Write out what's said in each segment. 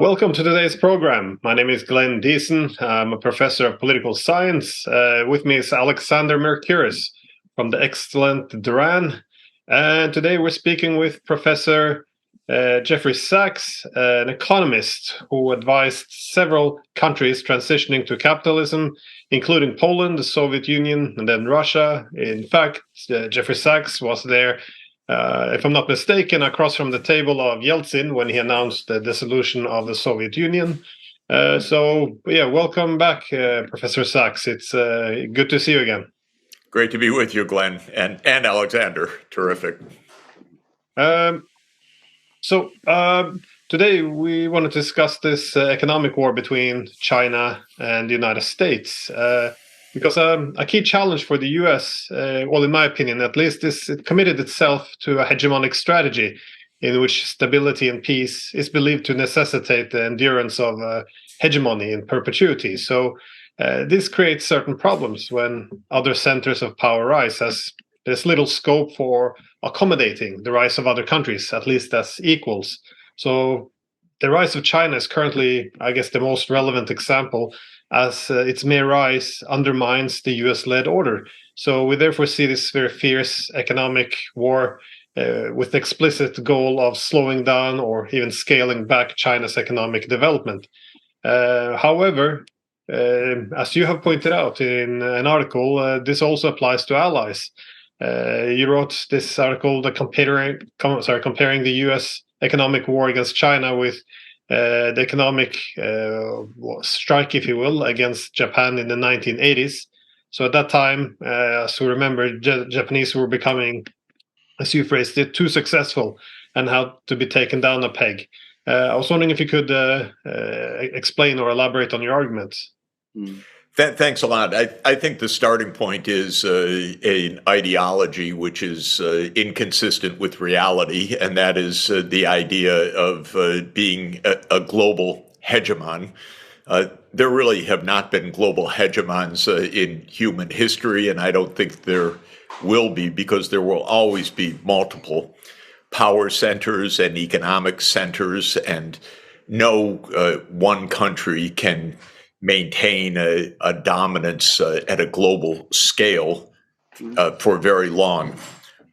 Welcome to today's program. My name is Glenn Diesen. I'm a professor of political science. With me is Alexander Mercouris from the excellent Duran. And today we're speaking with Professor Jeffrey Sachs, an economist who advised several countries transitioning to capitalism, including Poland, the Soviet Union, and then Russia. In fact, Jeffrey Sachs was there, if I'm not mistaken, across from the table of Yeltsin when he announced the dissolution of the Soviet Union. Welcome back, Professor Sachs. It's good to see you again. Great to be with you, Glenn, and Alexander. Terrific. Today we want to discuss this economic war between China and the United States. Because a key challenge for the US, well, in my opinion at least, is it committed itself to a hegemonic strategy in which stability and peace is believed to necessitate the endurance of hegemony in perpetuity. So this creates certain problems when other centers of power rise, as there's little scope for accommodating the rise of other countries, at least as equals. So the rise of China is currently, I guess, the most relevant example, as its mere rise undermines the US-led order. So we therefore see this very fierce economic war with the explicit goal of slowing down or even scaling back China's economic development. However, as you have pointed out in an article, this also applies to allies. You wrote this article comparing the US economic war against China with the economic strike, if you will, against Japan in the 1980s. So at that time, as we remember, Japanese were becoming, as you phrased it, too successful and had to be taken down a peg. I was wondering if you could explain or elaborate on your arguments. Thanks a lot. I think the starting point is an ideology which is inconsistent with reality, and that is the idea of being a global hegemon. There really have not been global hegemons in human history, and I don't think there will be, because there will always be multiple power centers and economic centers, and no one country can maintain a dominance at a global scale for very long.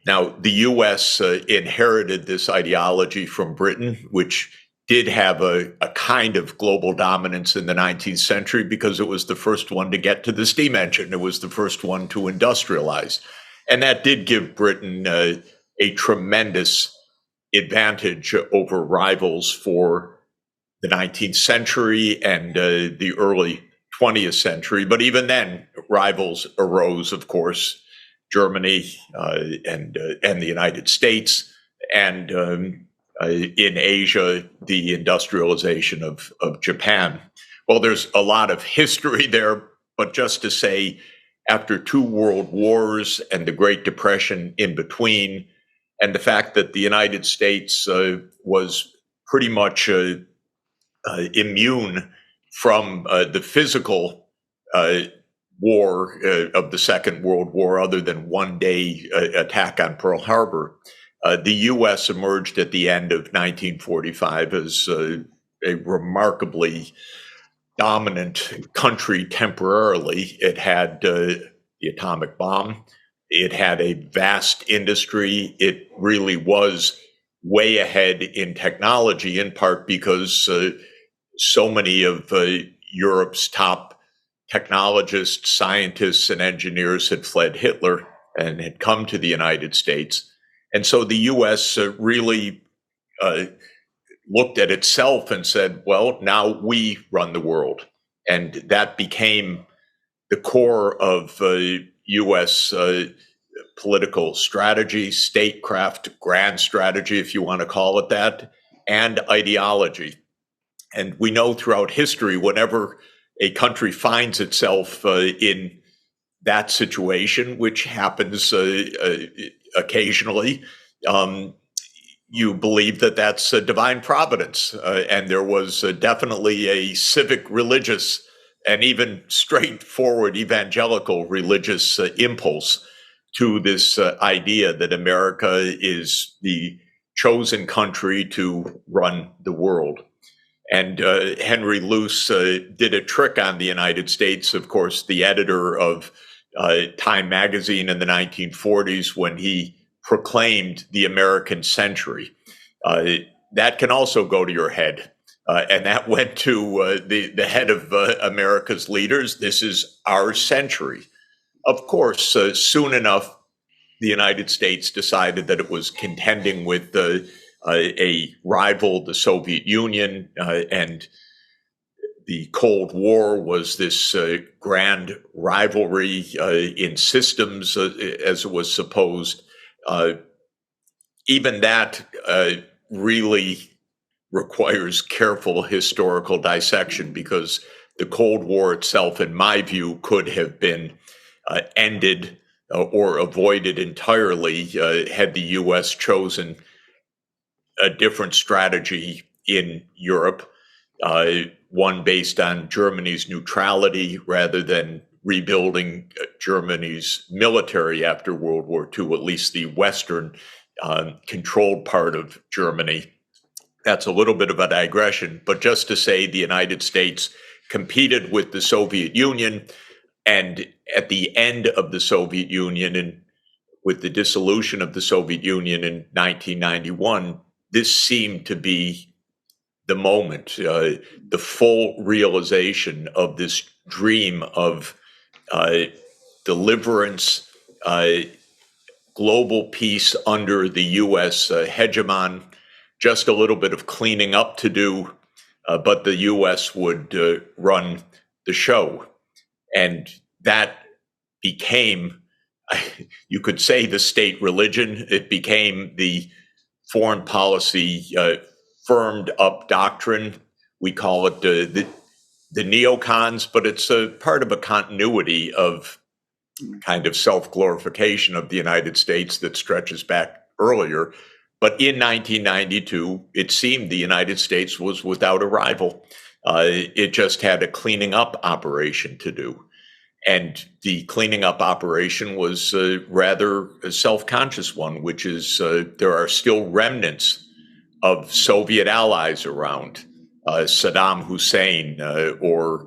Now, the U.S. Inherited this ideology from Britain, which did have a kind of global dominance in the 19th century because it was the first one to get to the steam engine. It was the first one to industrialize. And that did give Britain a tremendous advantage over rivals for the 19th century and the early 20th century. But even then, rivals arose, of course, Germany and the United States, and in Asia, the industrialization of Japan. Well, there's a lot of history there, but just to say, after two world wars and the Great Depression in between, and the fact that the United States was pretty much immune from the physical war of the Second World War, other than one-day attack on Pearl Harbor. The U.S. emerged at the end of 1945 as a remarkably dominant country temporarily. It had the atomic bomb. It had a vast industry. It really was way ahead in technology, in part because so many of Europe's top technologists, scientists, and engineers had fled Hitler and had come to the United States. And so the U.S. Really looked at itself and said, well, now we run the world. And that became the core of U.S. Political strategy, statecraft, grand strategy, if you want to call it that, and ideology. And we know throughout history, whenever a country finds itself in that situation, which happens occasionally, you believe that that's a divine providence. And there was definitely a civic, religious, and even straightforward evangelical religious impulse to this idea that America is the chosen country to run the world. And Henry Luce did a trick on the United States, of course, the editor of Time magazine in the 1940s, when he proclaimed the American century. That can also go to your head. And that went to the head of America's leaders. This is our century. Of course, soon enough, the United States decided that it was contending with a rival, the Soviet Union, and the Cold War was this grand rivalry in systems, as it was supposed. Even that really requires careful historical dissection, because the Cold War itself, in my view, could have been ended or avoided entirely had the U.S. chosen a different strategy in Europe, one based on Germany's neutrality rather than rebuilding Germany's military after World War II, at least the Western controlled part of Germany. That's a little bit of a digression, but just to say the United States competed with the Soviet Union, and at the end of the Soviet Union, and with the dissolution of the Soviet Union in 1991, this seemed to be the moment, the full realization of this dream of deliverance, global peace under the U.S. Hegemon, just a little bit of cleaning up to do, but the U.S. would run the show. And that became, you could say, the state religion. It became the foreign policy firmed up doctrine. We call it the neocons, but it's a part of a continuity of kind of self-glorification of the United States that stretches back earlier. But in 1992, it seemed the United States was without a rival. It just had a cleaning up operation to do. And the cleaning up operation was rather a self-conscious one, which is there are still remnants of Soviet allies around, Saddam Hussein or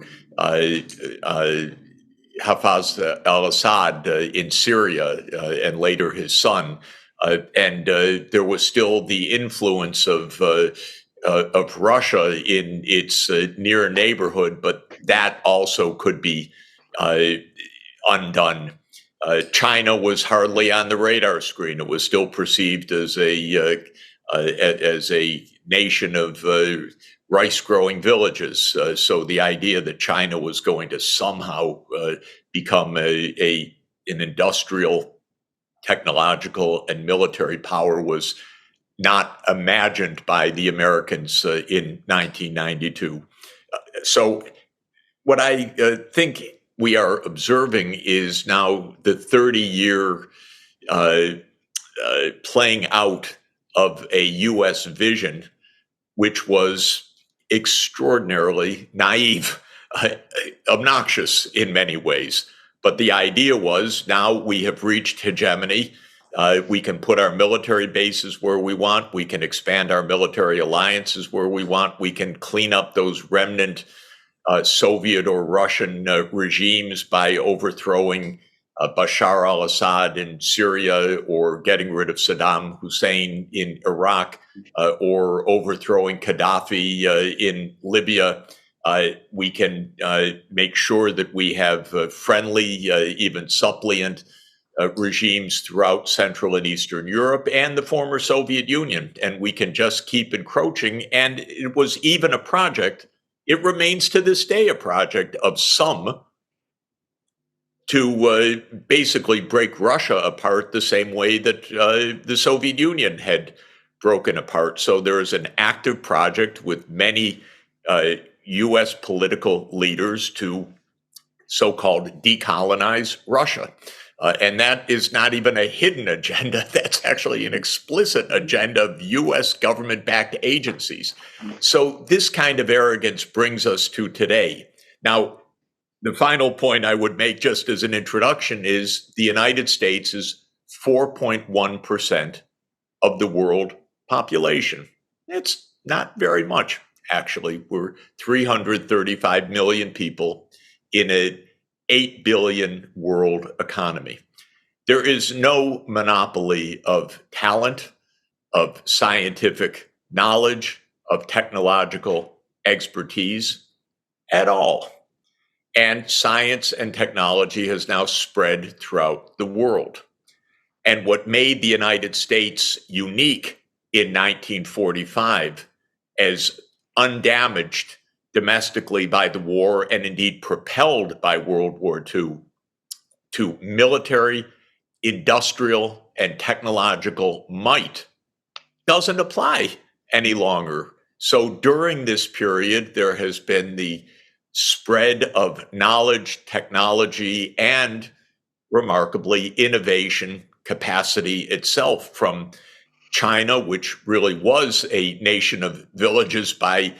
Hafez al-Assad in Syria, and later his son. And there was still the influence of Russia in its near neighborhood, but that also could be undone. China was hardly on the radar screen. It was still perceived as a nation of rice-growing villages. So the idea that China was going to somehow become an industrial, technological, and military power was not imagined by the Americans in 1992. So what I think we are observing is now the 30-year playing out of a U.S. vision, which was extraordinarily naive, obnoxious in many ways. But the idea was, now we have reached hegemony. We can put our military bases where we want. We can expand our military alliances where we want. We can clean up those remnant Soviet or Russian regimes by overthrowing Bashar al-Assad in Syria, or getting rid of Saddam Hussein in Iraq, or overthrowing Gaddafi in Libya. We can make sure that we have friendly, even suppliant regimes throughout Central and Eastern Europe and the former Soviet Union. And we can just keep encroaching. And it was even a project, it remains to this day a project of some, to basically break Russia apart the same way that the Soviet Union had broken apart. So there is an active project with many U.S. political leaders to so-called decolonize Russia. And that is not even a hidden agenda. That's actually an explicit agenda of U.S. government-backed agencies. So this kind of arrogance brings us to today. Now, the final point I would make just as an introduction is the United States is 4.1% of the world population. It's not very much. actually. We're 335 million people in an 8 billion world economy. There is no monopoly of talent, of scientific knowledge, of technological expertise at all. And science and technology has now spread throughout the world. And what made the United States unique in 1945 as undamaged domestically by the war and indeed propelled by World War II to military, industrial, and technological might doesn't apply any longer. So during this period, there has been the spread of knowledge, technology, and remarkably, innovation capacity itself from China, which really was a nation of villages by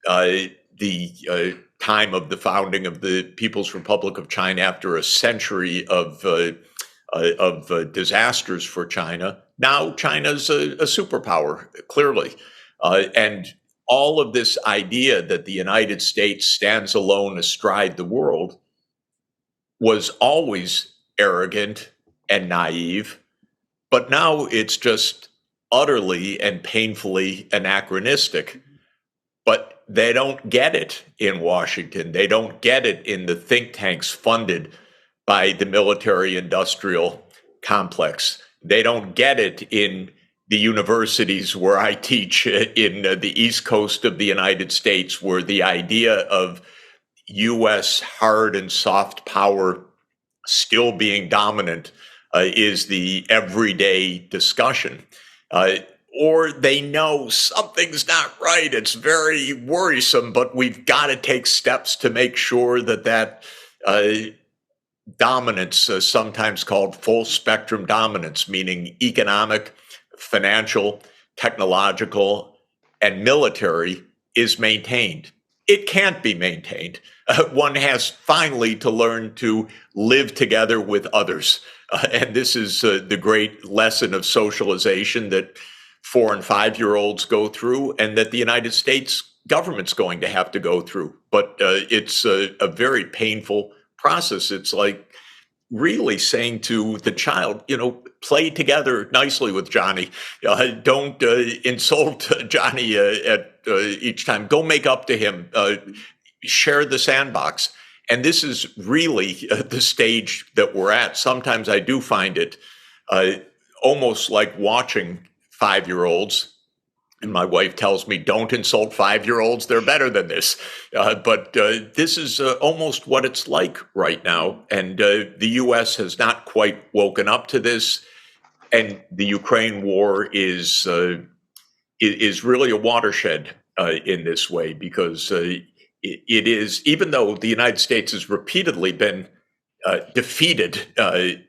the time of the founding of the People's Republic of China after a century of disasters for China. Now China's a superpower, clearly. And all of this idea that the United States stands alone astride the world was always arrogant and naive, but now it's just utterly and painfully anachronistic. But they don't get it in Washington. They don't get it in the think tanks funded by the military-industrial complex. They don't get it in the universities where I teach in the East Coast of the United States, where the idea of U.S. hard and soft power still being dominant is the everyday discussion. Or they know something's not right. It's very worrisome, but we've got to take steps to make sure that dominance, sometimes called full spectrum dominance, meaning economic, financial, technological, and military, is maintained. It can't be maintained. One has finally to learn to live together with others. And this is the great lesson of socialization that 4- and 5-year-olds go through, and that the United States government's going to have to go through. But it's a very painful process. It's like really saying to the child, play together nicely with Johnny. Don't insult Johnny at each time. Go make up to him. Share the sandbox. And this is really the stage that we're at. Sometimes I do find it almost like watching 5-year-olds. And my wife tells me, don't insult 5-year-olds. They're better than this. But this is almost what it's like right now. And the U.S. has not quite woken up to this. And the Ukraine war is really a watershed in this way, because it is, even though the United States has repeatedly been defeated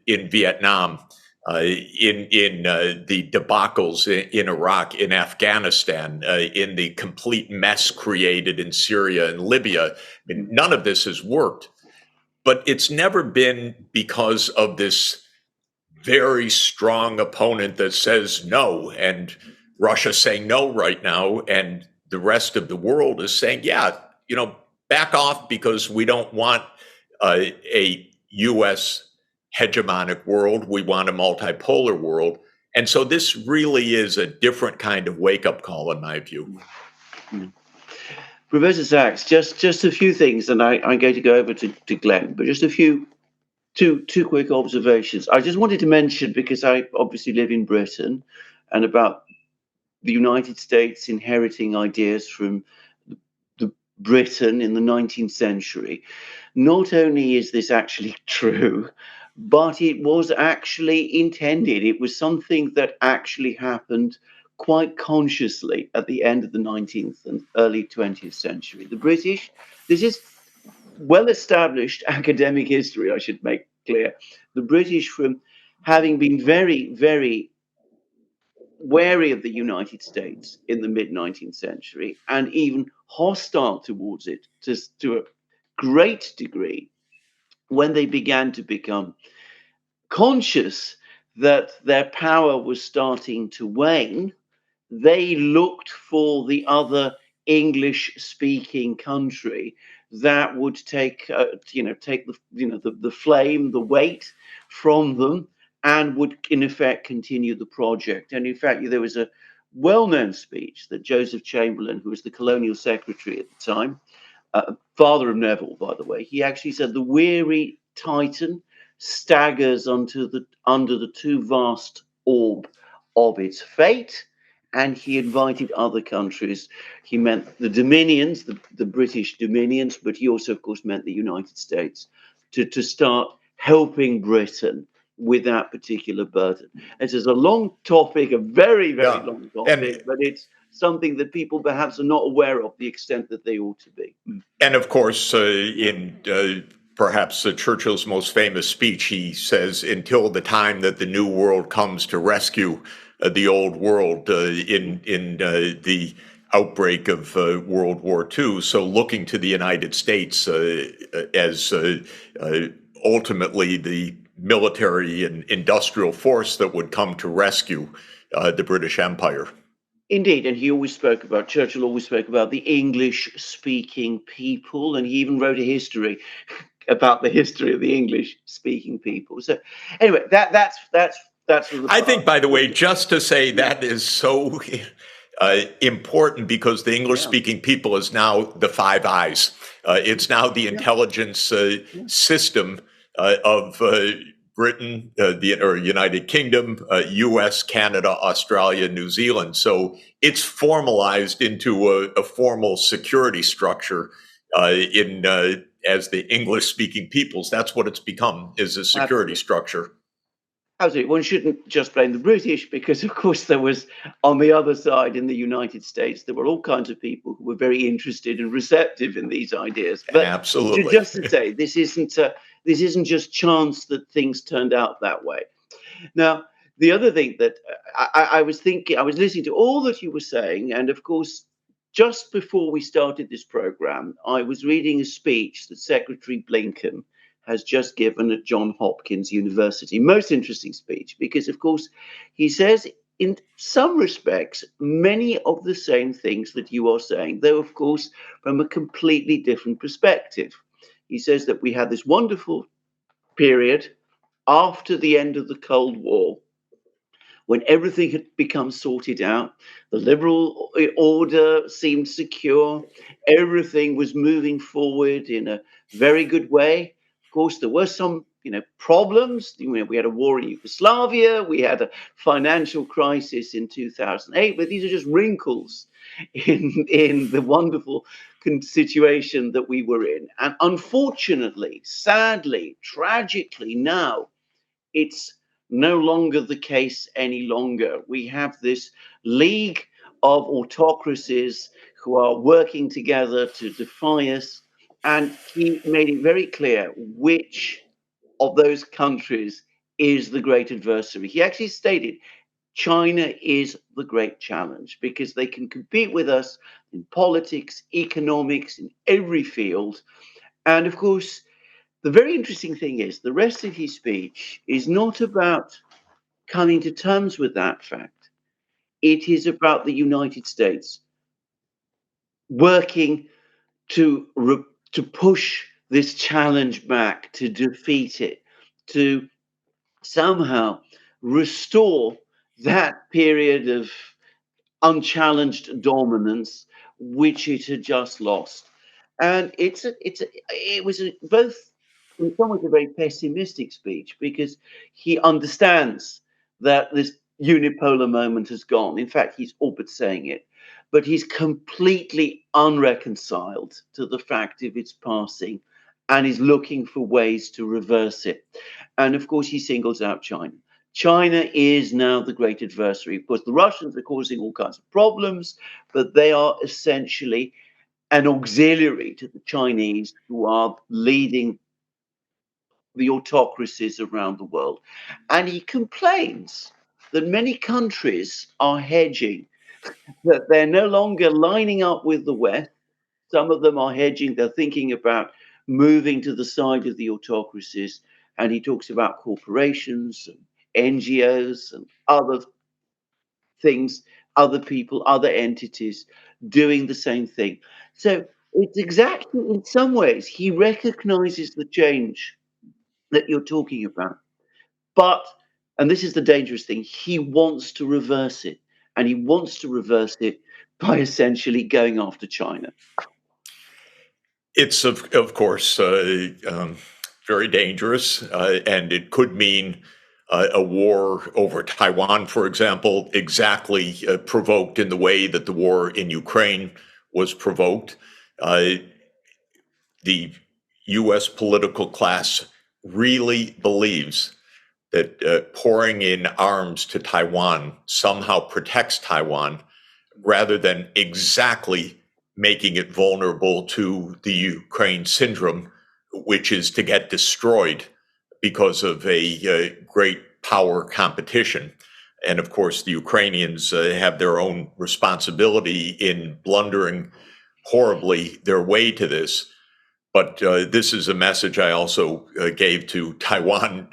in Vietnam, in the debacles in Iraq, in Afghanistan, in the complete mess created in Syria and Libya. I mean, none of this has worked. But it's never been because of this very strong opponent that says no, and Russia's saying no right now, and the rest of the world is saying, yeah, back off, because we don't want a U.S. hegemonic world. We want a multipolar world. And so this really is a different kind of wake-up call, in my view. Professor Sachs, just a few things, and I'm going to go over to Glenn, but just two quick observations. I just wanted to mention, because I obviously live in Britain, and about the United States inheriting ideas from the Britain in the 19th century. Not only is this actually true, but it was actually intended. It was something that actually happened quite consciously at the end of the 19th and early 20th century. The British, this is well-established academic history, I should make clear. The British, from having been very, very wary of the United States in the mid-19th century, and even hostile towards it to a great degree, when they began to become conscious that their power was starting to wane, they looked for the other English-speaking country that would take take the flame, the weight from them, and would in effect continue the project. And in fact, there was a well-known speech that Joseph Chamberlain, who was the colonial secretary at the time, father of Neville, by the way, he actually said the weary Titan staggers under the too vast orb of its fate. And he invited other countries. He meant the dominions, the British dominions, but he also, of course, meant the United States to start helping Britain with that particular burden. This is a long topic, a very, very long topic, but it's something that people perhaps are not aware of the extent that they ought to be. And of course, in perhaps Churchill's most famous speech, he says, until the time that the new world comes to rescue the old world in the outbreak of World War II. So looking to the United States as ultimately the military and industrial force that would come to rescue the British Empire. Indeed, and Churchill always spoke about the English-speaking people, and he even wrote a history about the history of the English-speaking people. So anyway, that's I think, by the way, just to say that is so important, because the English-speaking people is now the Five Eyes. It's now the intelligence system of Britain, or United Kingdom, U.S., Canada, Australia, New Zealand. So it's formalized into a formal security structure as the English-speaking peoples. That's what it's become, is a security structure. Absolutely. One shouldn't just blame the British, because, of course, there was, on the other side in the United States, there were all kinds of people who were very interested and receptive in these ideas. But absolutely, just to say, this isn't just chance that things turned out that way. Now, the other thing that I was listening to all that you were saying, and of course, just before we started this program, I was reading a speech that Secretary Blinken has just given at Johns Hopkins University. Most interesting speech, because, of course, he says in some respects many of the same things that you are saying, though, of course, from a completely different perspective. He says that we had this wonderful period after the end of the Cold War, when everything had become sorted out, the liberal order seemed secure, everything was moving forward in a very good way. Of course, there were some, problems. We had a war in Yugoslavia, we had a financial crisis in 2008, but these are just wrinkles in the wonderful situation that we were in. And unfortunately, sadly, tragically, now it's no longer the case any longer. We have this league of autocracies who are working together to defy us. And he made it very clear which of those countries is the great adversary. He actually stated China is the great challenge, because they can compete with us in politics, economics, in every field. And of course, the very interesting thing is the rest of his speech is not about coming to terms with that fact. It is about the United States working to push this challenge back, to defeat it, to somehow restore that period of unchallenged dominance which it had just lost. And it was both in some ways a very pessimistic speech, because he understands that this unipolar moment has gone. In fact, he's all but saying it, but he's completely unreconciled to the fact of its passing, and is looking for ways to reverse it. And of course, he singles out China. China is now the great adversary. Of course, the Russians are causing all kinds of problems, but they are essentially an auxiliary to the Chinese, who are leading the autocracies around the world. And he complains that many countries are hedging, that they're no longer lining up with the West. Some of them are hedging. They're thinking about moving to the side of the autocracies. And he talks about corporations and NGOs and other things other people, other entities doing the same thing. So it's exactly, in some ways, he recognizes the change that you're talking about. But, and this is the dangerous thing, he wants to reverse it. And he wants to reverse it by essentially going after China. It's, of course, very dangerous, and it could mean a war over Taiwan, for example, exactly provoked in the way that the war in Ukraine was provoked. The U.S. political class really believes that pouring in arms to Taiwan somehow protects Taiwan, rather than exactly making it vulnerable to the Ukraine syndrome, which is to get destroyed because of a great power competition. And of course, the Ukrainians have their own responsibility in blundering horribly their way to this. But this is a message I also gave to Taiwan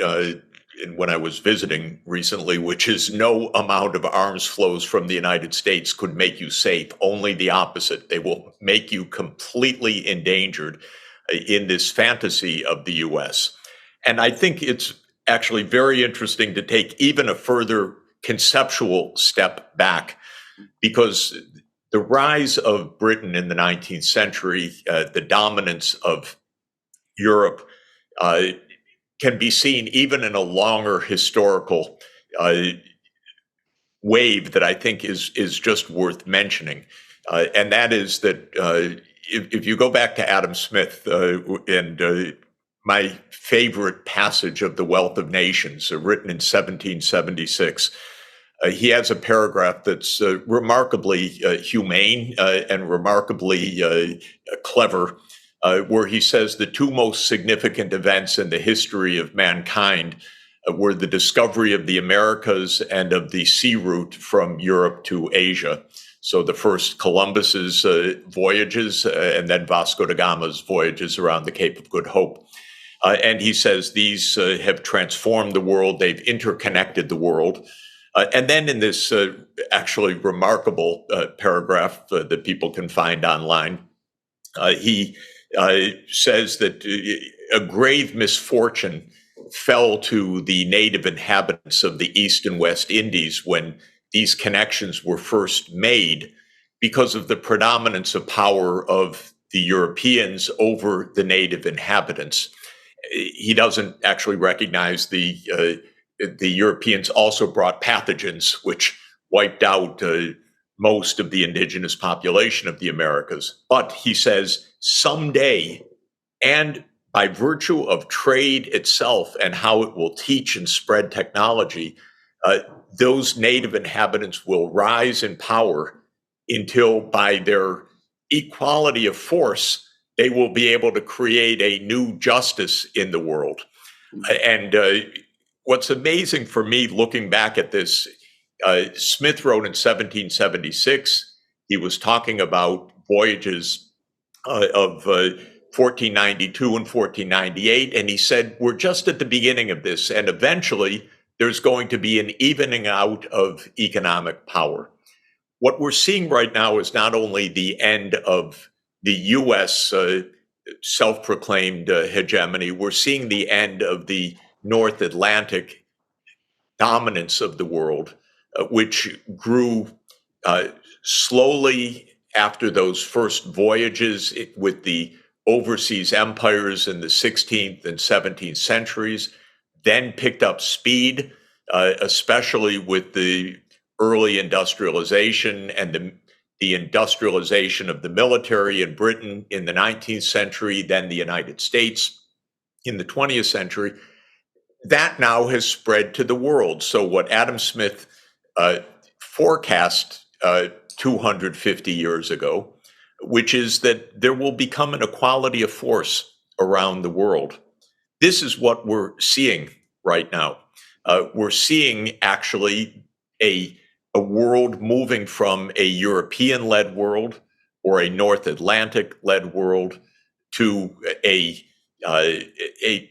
when I was visiting recently, which is no amount of arms flows from the United States could make you safe. Only the opposite. They will make you completely endangered in this fantasy of the U.S. And I think it's actually very interesting to take even a further conceptual step back, because the rise of Britain in the 19th century, the dominance of Europe, can be seen even in a longer historical wave that I think is just worth mentioning. And that is that if you go back to Adam Smith and my favorite passage of The Wealth of Nations, written in 1776, he has a paragraph that's remarkably humane and remarkably clever, where he says the two most significant events in the history of mankind were the discovery of the Americas and of the sea route from Europe to Asia. So the first Columbus's voyages and then Vasco da Gama's voyages around the Cape of Good Hope. And he says these have transformed the world, they've interconnected the world. And then in this actually remarkable paragraph that people can find online, he says that a grave misfortune fell to the native inhabitants of the East and West Indies when these connections were first made, because of the predominance of power of the Europeans over the native inhabitants. He doesn't actually recognize the Europeans also brought pathogens which wiped out most of the indigenous population of the Americas. But he says someday, and by virtue of trade itself and how it will teach and spread technology, those native inhabitants will rise in power until, by their equality of force, they will be able to create a new justice in the world. And what's amazing for me looking back at this, Smith wrote in 1776, he was talking about voyages of 1492 and 1498, and he said, we're just at the beginning of this, and eventually there's going to be an evening out of economic power. What we're seeing right now is not only the end of the U.S. Self-proclaimed hegemony, we're seeing the end of the North Atlantic dominance of the world, which grew slowly after those first voyages with the overseas empires in the 16th and 17th centuries, then picked up speed, especially with the early industrialization and the industrialization of the military in Britain in the 19th century, then the United States in the 20th century. That now has spread to the world. So what Adam Smith forecast 250 years ago, which is that there will become an equality of force around the world. This is what we're seeing right now. We're seeing actually a world moving from a European-led world or a North Atlantic-led world to a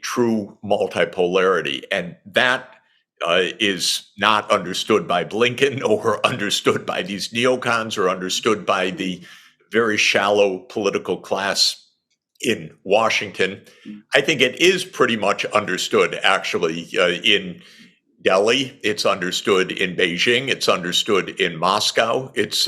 true multipolarity. And that is not understood by Blinken or understood by these neocons or understood by the very shallow political class in Washington. I think it is pretty much understood, actually, in Delhi. It's understood in Beijing. It's understood in Moscow. It's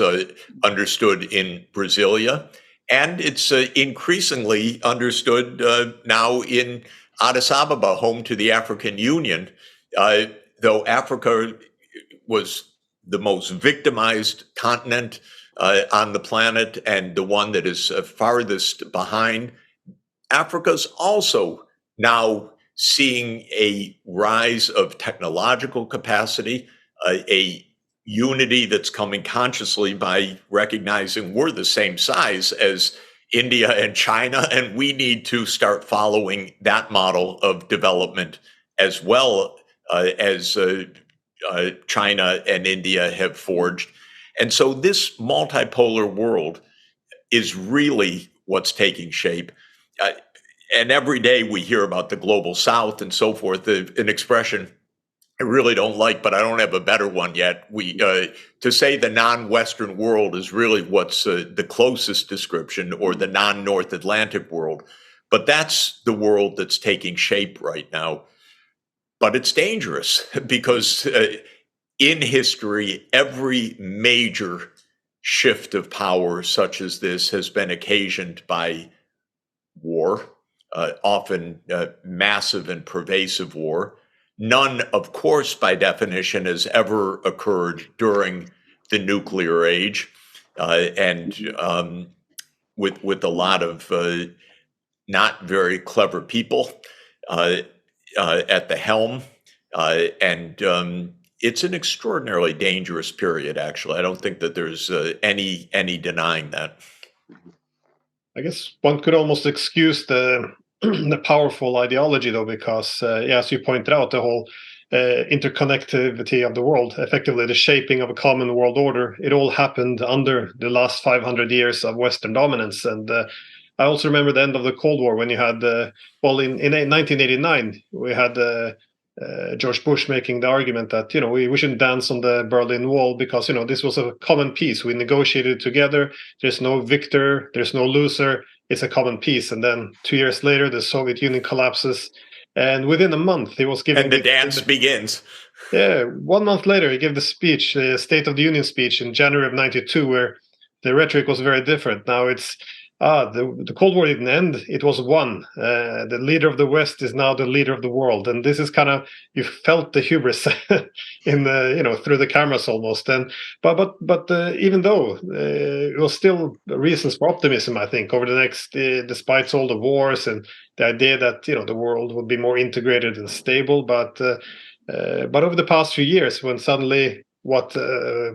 understood in Brasilia. And it's increasingly understood now in Addis Ababa, home to the African Union. Though Africa was the most victimized continent on the planet and the one that is farthest behind, Africa's also now seeing a rise of technological capacity, a unity that's coming consciously by recognizing we're the same size as India and China, and we need to start following that model of development as well as China and India have forged. And so this multipolar world is really what's taking shape. And every day we hear about the global South and so forth, an expression I really don't like, but I don't have a better one yet. To say the non-Western world is really what's the closest description, or the non-North Atlantic world. But that's the world that's taking shape right now. But it's dangerous because in history, every major shift of power such as this has been occasioned by war, often massive and pervasive war. None, of course, by definition, has ever occurred during the nuclear age, and with a lot of not very clever people at the helm, and it's an extraordinarily dangerous period. Actually, I don't think that there's any denying that. I guess one could almost excuse the the powerful ideology, though, because as you pointed out, the whole interconnectivity of the world, effectively the shaping of a common world order, it all happened under the last 500 years of Western dominance. And I also remember the end of the Cold War, when you had, in 1989, we had George Bush making the argument that, we shouldn't dance on the Berlin Wall because, this was a common peace. We negotiated together. There's no victor. There's no loser. It's a common peace. And then 2 years later, the Soviet Union collapses. And within a month, he was giving... And the dance begins. Yeah. 1 month later, he gave the speech, the State of the Union speech in January of 92, where the rhetoric was very different. Now it's... the Cold War didn't end; it was won. The leader of the West is now the leader of the world, and this is kind of, you felt the hubris in the through the cameras almost. And but even though it was still reasons for optimism, I think, over the next, despite all the wars and the idea that the world would be more integrated and stable. But over the past few years, when suddenly what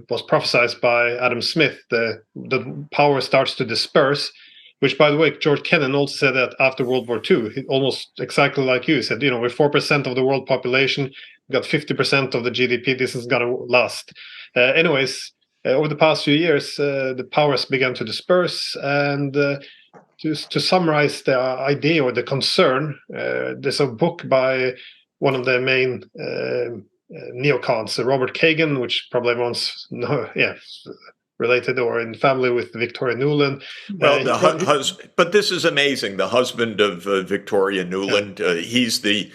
was prophesied by Adam Smith, the power starts to disperse. Which, by the way, George Kennan also said that after World War II, almost exactly like you said, we're 4% of the world population, we've got 50% of the GDP, this is going to last. Anyways, over the past few years, the powers began to disperse. And to summarize the idea or the concern, there's a book by one of the main neocons, Robert Kagan, which probably everyone's related or in family with Victoria Nuland. Well, but this is amazing. The husband of Victoria Nuland, he's the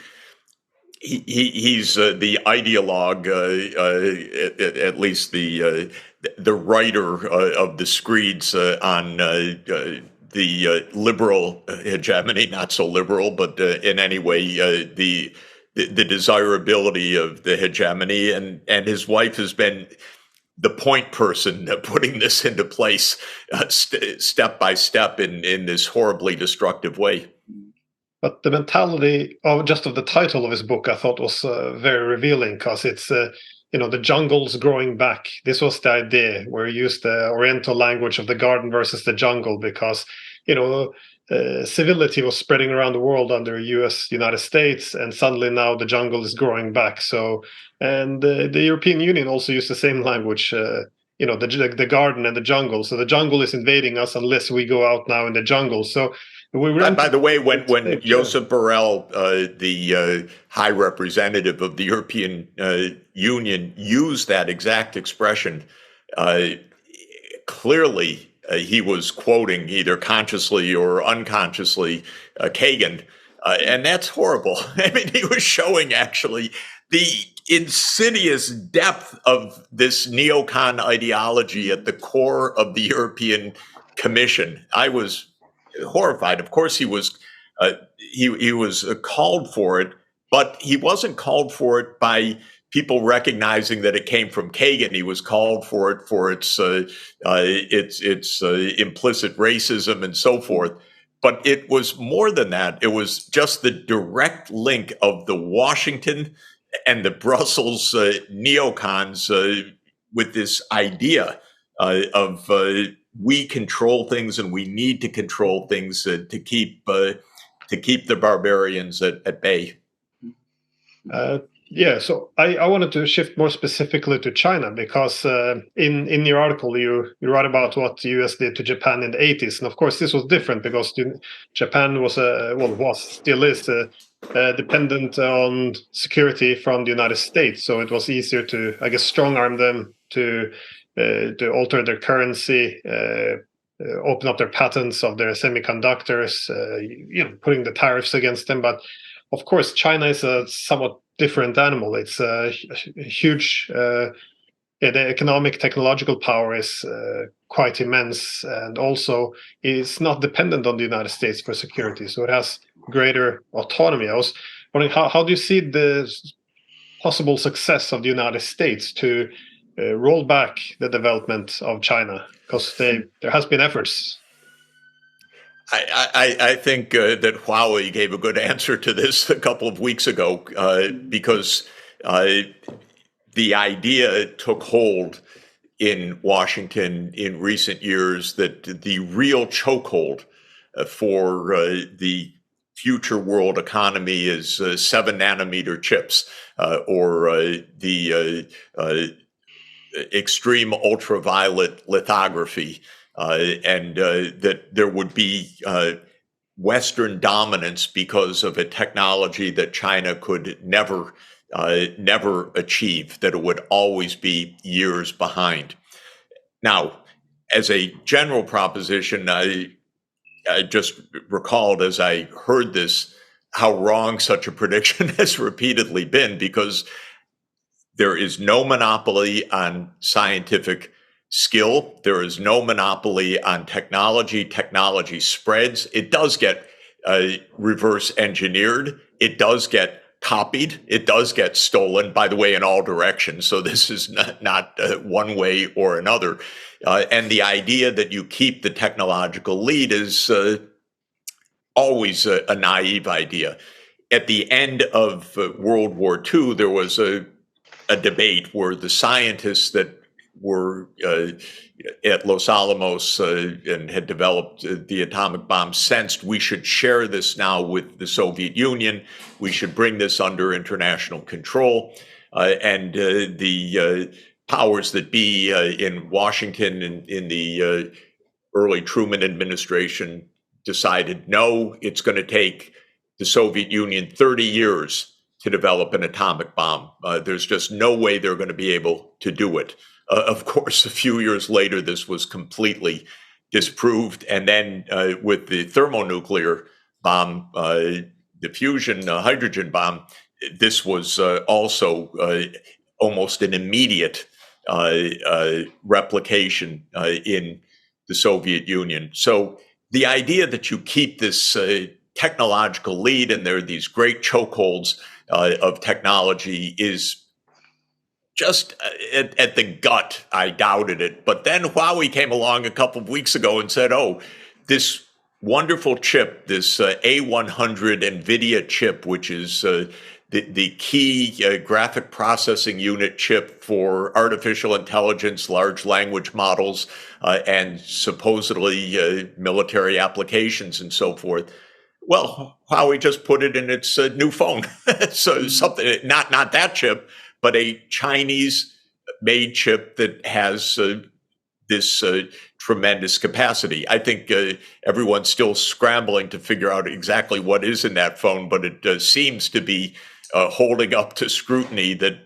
ideologue, at least the writer of the screeds on the liberal hegemony, not so liberal, but in any way the desirability of the hegemony, and his wife has been the point person putting this into place step by step in this horribly destructive way. But the mentality of the title of his book, I thought, was very revealing, because it's the jungle's growing back. This was the idea, where he used the Oriental language of the garden versus the jungle, because civility was spreading around the world under United States, and suddenly now the jungle is growing back. So, and the European Union also used the same language, the garden and the jungle. So the jungle is invading us unless we go out now in the jungle. So By the way, when stage, Josep Borrell, the High Representative of the European Union, used that exact expression, clearly he was quoting either consciously or unconsciously Kagan, and that's horrible. I mean, he was showing actually the insidious depth of this neocon ideology at the core of the European Commission. I was horrified. Of course, he was called for it, but he wasn't called for it by people recognizing that it came from Kagan. He was called for it for its implicit racism and so forth. But it was more than that. It was just the direct link of the Washington and the Brussels neocons with this idea of we control things and we need to control things to keep the barbarians at bay. So I wanted to shift more specifically to China because in your article you write about what the US did to Japan in the 80s, and of course this was different because Japan was still is dependent on security from the United States, so it was easier to, I guess, strong arm them to alter their currency, open up their patents of their semiconductors, putting the tariffs against them. But of course, China is a somewhat different animal. It's a huge, the economic, technological power is quite immense, and also is not dependent on the United States for security. So it has greater autonomy. I was wondering, how do you see the possible success of the United States to roll back the development of China? Because there has been efforts. I think that Huawei gave a good answer to this a couple of weeks ago because the idea took hold in Washington in recent years that the real chokehold for the future world economy is 7-nanometer chips or the extreme ultraviolet lithography. And that there would be Western dominance because of a technology that China could never achieve, that it would always be years behind. Now, as a general proposition, I just recalled as I heard this how wrong such a prediction has repeatedly been, because there is no monopoly on scientific skill. There is no monopoly on technology. Technology spreads. It does get reverse engineered. It does get copied. It does get stolen, by the way, in all directions. So this is not one way or another. And the idea that you keep the technological lead is always a naive idea. At the end of World War II, there was a debate where the scientists that were at Los Alamos and had developed the atomic bomb sensed we should share this now with the Soviet Union. We should bring this under international control. And the powers that be in Washington in the early Truman administration decided, no, it's going to take the Soviet Union 30 years to develop an atomic bomb. There's just no way they're going to be able to do it. Of course, a few years later, this was completely disproved. And then with the thermonuclear bomb, the fusion hydrogen bomb, this was also almost an immediate replication in the Soviet Union. So the idea that you keep this technological lead and there are these great chokeholds of technology is just at the gut. I doubted it. But then Huawei came along a couple of weeks ago and said, oh, this wonderful chip, this A100 NVIDIA chip, which is the key graphic processing unit chip for artificial intelligence, large language models, and supposedly military applications and so forth. Well, Huawei just put it in its new phone. So something, not that chip, but a Chinese-made chip that has this tremendous capacity. I think everyone's still scrambling to figure out exactly what is in that phone, but it seems to be holding up to scrutiny that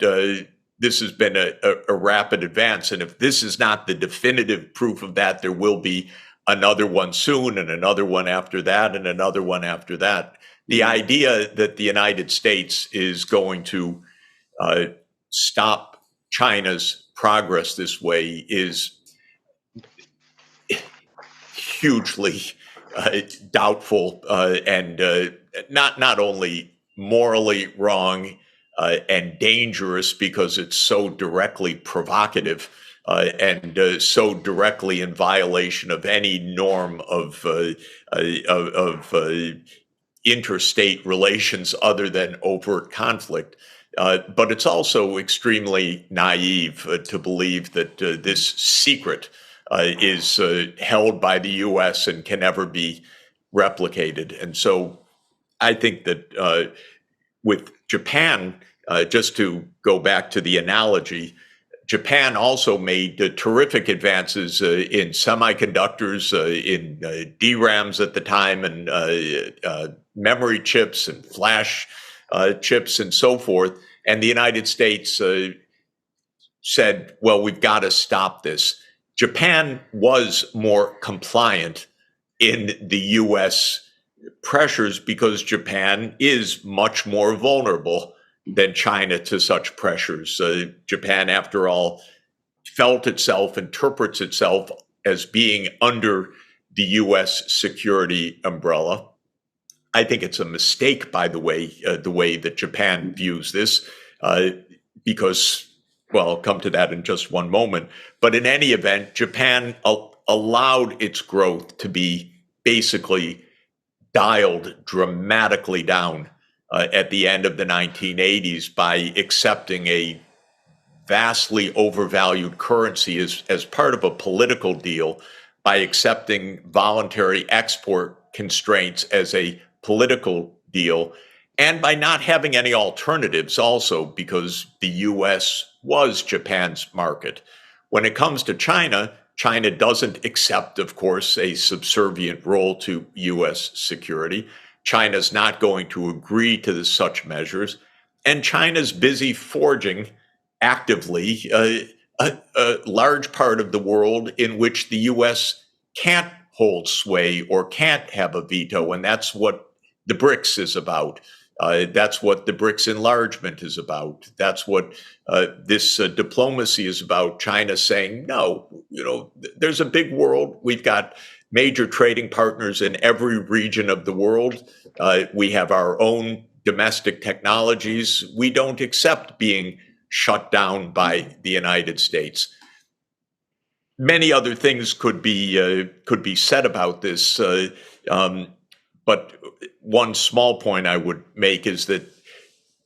this has been a rapid advance. And if this is not the definitive proof of that, there will be another one soon and another one after that and another one after that. The idea that the United States is going to stop China's progress this way is hugely doubtful and not only morally wrong and dangerous because it's so directly provocative and so directly in violation of any norm of interstate relations other than overt conflict. But it's also extremely naive to believe that this secret is held by the U.S. and can never be replicated. And so I think that with Japan, just to go back to the analogy, Japan also made terrific advances in semiconductors, in DRAMs at the time, and memory chips and flash chips and so forth. And the United States said, well, we've got to stop this. Japan was more compliant in the U.S. pressures because Japan is much more vulnerable than China to such pressures. Japan, after all, interprets itself as being under the U.S. security umbrella. I think it's a mistake, by the way that Japan views this, because, well, I'll come to that in just one moment. But in any event, Japan allowed its growth to be basically dialed dramatically down at the end of the 1980s by accepting a vastly overvalued currency as part of a political deal, by accepting voluntary export constraints as a political deal, and by not having any alternatives also, because the U.S. was Japan's market. When it comes to China, China doesn't accept, of course, a subservient role to U.S. security. China's not going to agree to such measures. And China's busy forging actively a large part of the world in which the U.S. can't hold sway or can't have a veto. And that's what the BRICS is about. That's what the BRICS enlargement is about. That's what this diplomacy is about. China saying, no, there's a big world. We've got major trading partners in every region of the world. We have our own domestic technologies. We don't accept being shut down by the United States. Many other things could be said about this. But one small point I would make is that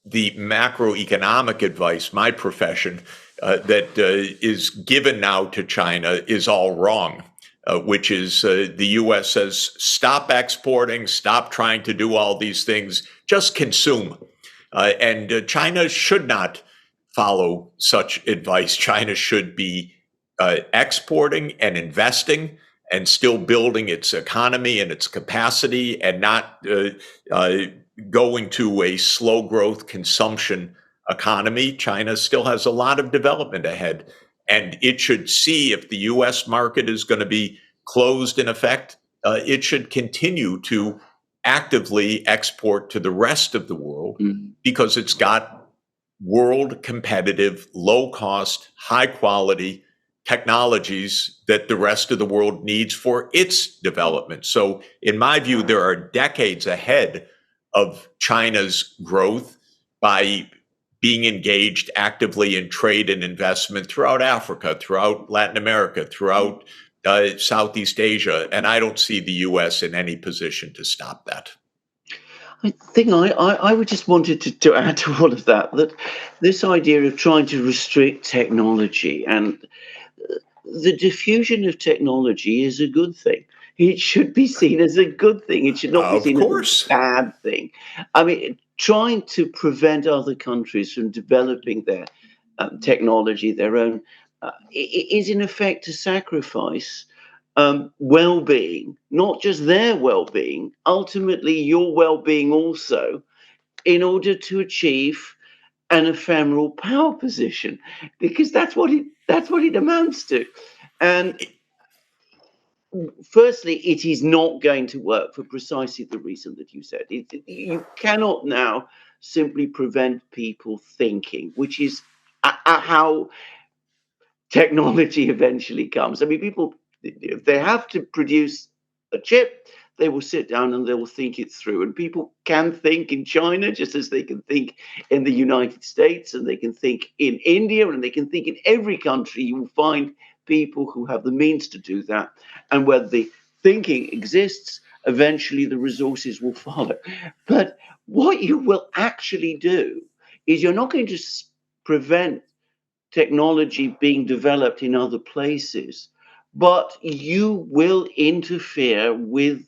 the macroeconomic advice, my profession, that is given now to China is all wrong, which is the U.S. says, stop exporting, stop trying to do all these things, just consume. And China should not follow such advice. China should be exporting and investing and still building its economy and its capacity, and not going to a slow growth consumption economy. China still has a lot of development ahead, and it should see if the U.S. market is going to be closed in effect, it should continue to actively export to the rest of the world because it's got world competitive, low cost, high quality technologies that the rest of the world needs for its development. So in my view, there are decades ahead of China's growth by being engaged actively in trade and investment throughout Africa, throughout Latin America, throughout Southeast Asia. And I don't see the U.S. in any position to stop that. I think I would just wanted to add to all of that this idea of trying to restrict technology and the diffusion of technology is a good thing. It should be seen as a good thing. It should not be seen as a bad thing. I mean, trying to prevent other countries from developing their technology, their own, is in effect a sacrifice well-being, not just their well-being, ultimately your well-being also, in order to achieve an ephemeral power position, because that's what it amounts to. And firstly, it is not going to work for precisely the reason that you said. You cannot now simply prevent people thinking, which is how technology eventually comes. I mean, people, if they have to produce a chip, they will sit down and they will think it through. And people can think in China just as they can think in the United States, and they can think in India, and they can think in every country. You will find people who have the means to do that. And where the thinking exists, eventually the resources will follow. But what you will actually do is you're not going to prevent technology being developed in other places, but you will interfere with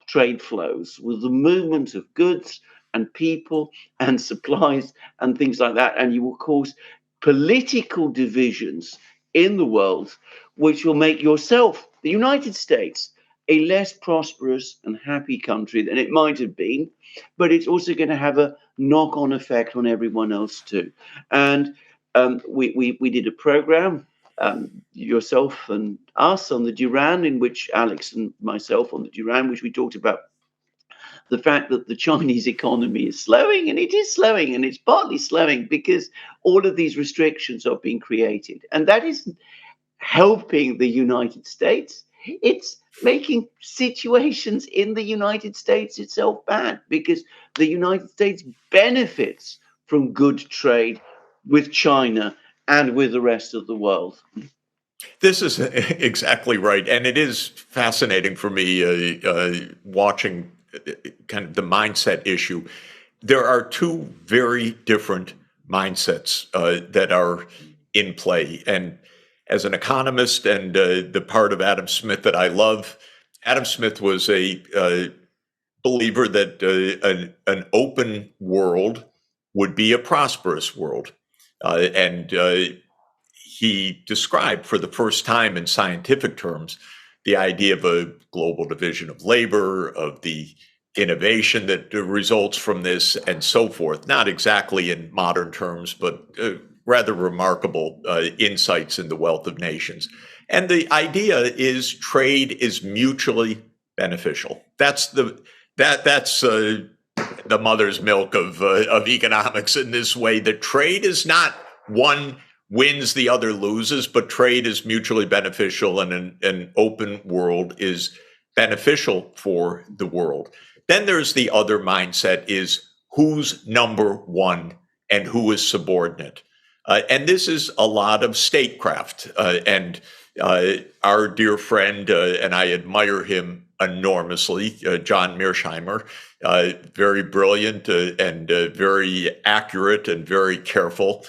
trade flows, with the movement of goods and people and supplies and things like that. And you will cause political divisions in the world, which will make yourself, the United States, a less prosperous and happy country than it might have been, but it's also going to have a knock-on effect on everyone else too. And we did a program, yourself and us on the Duran, in which Alex and myself on the Duran, which we talked about the fact that the Chinese economy is slowing, and it is slowing, and it's partly slowing because all of these restrictions are being created. And that isn't helping the United States. It's making situations in the United States itself bad, because the United States benefits from good trade with China and with the rest of the world. This is exactly right. And it is fascinating for me watching kind of the mindset issue. There are two very different mindsets that are in play. And as an economist and the part of Adam Smith that I love, Adam Smith was a believer that an open world would be a prosperous world. And he described for the first time in scientific terms the idea of a global division of labor, of the innovation that results from this, and so forth. Not exactly in modern terms, but rather remarkable insights in the wealth of nations. And the idea is trade is mutually beneficial. That's the mother's milk of economics in this way. That trade is not one wins, the other loses, but trade is mutually beneficial, and an open world is beneficial for the world. Then there's the other mindset, is who's number one and who is subordinate. And this is a lot of statecraft. And our dear friend, and I admire him enormously, John Mearsheimer, very brilliant and very accurate and very careful,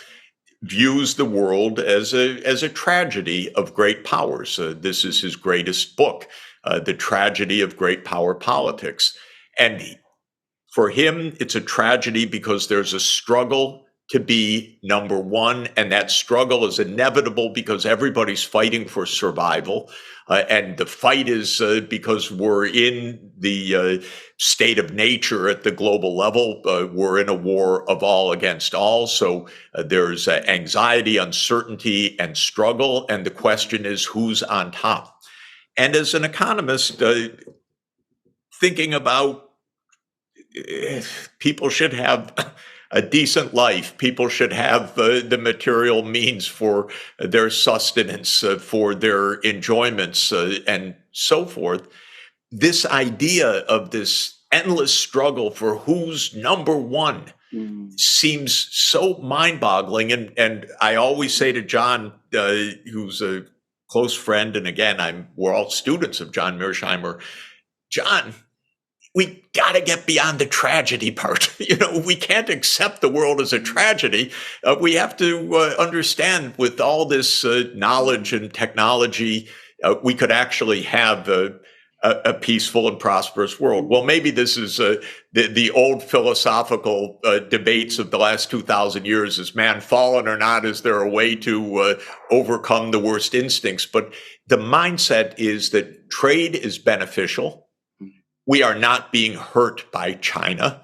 views the world as a tragedy of great powers. This is his greatest book, The Tragedy of Great Power Politics. And for him, it's a tragedy because there's a struggle to be number one, and that struggle is inevitable because everybody's fighting for survival. And the fight is because we're in the state of nature at the global level. We're in a war of all against all. So there's anxiety, uncertainty, and struggle. And the question is, who's on top? And as an economist, thinking about people should have a decent life. People should have the material means for their sustenance, for their enjoyments, and so forth. This idea of this endless struggle for who's number one seems so mind-boggling. And I always say to John, who's a close friend, and again, we're all students of John Mearsheimer, John, we got to get beyond the tragedy part. We can't accept the world as a tragedy. We have to understand, with all this knowledge and technology, we could actually have a peaceful and prosperous world. Well, maybe this is the old philosophical debates of the last 2,000 years. Is man fallen or not? Is there a way to overcome the worst instincts? But the mindset is that trade is beneficial. We are not being hurt by China.